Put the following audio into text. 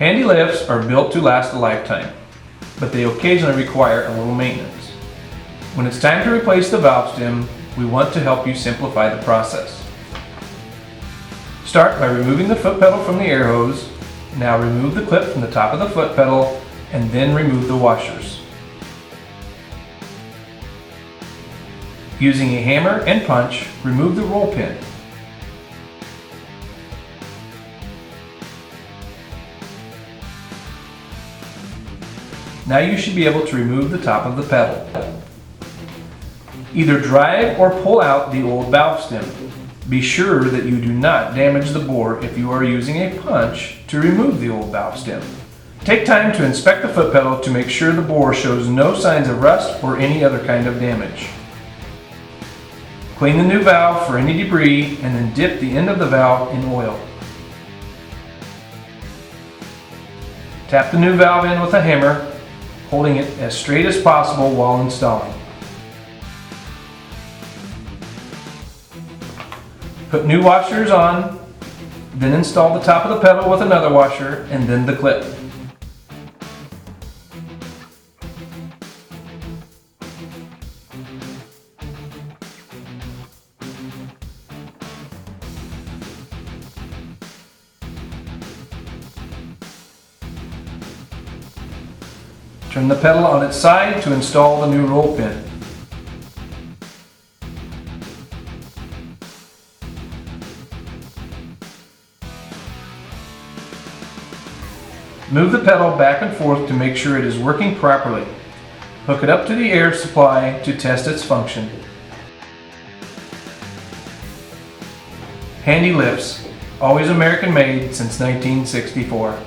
Handy lifts are built to last a lifetime, but they occasionally require a little maintenance. When it's time to replace the valve stem, we want to help you simplify the process. Start by removing the foot pedal from the air hose. Now remove the clip from the top of the foot pedal and then remove the washers. Using a hammer and punch, remove the roll pin. Now you should be able to remove the top of the pedal. Either drive or pull out the old valve stem. Be sure that you do not damage the bore if you are using a punch to remove the old valve stem. Take time to inspect the foot pedal to make sure the bore shows no signs of rust or any other kind of damage. Clean the new valve for any debris and then dip the end of the valve in oil. Tap the new valve in with a hammer, holding it as straight as possible while installing. Put new washers on, then install the top of the pedal with another washer and then the clip. Turn the pedal on its side to install the new roll pin. Move the pedal back and forth to make sure it is working properly. Hook it up to the air supply to test its function. Handy lifts, always American made since 1964.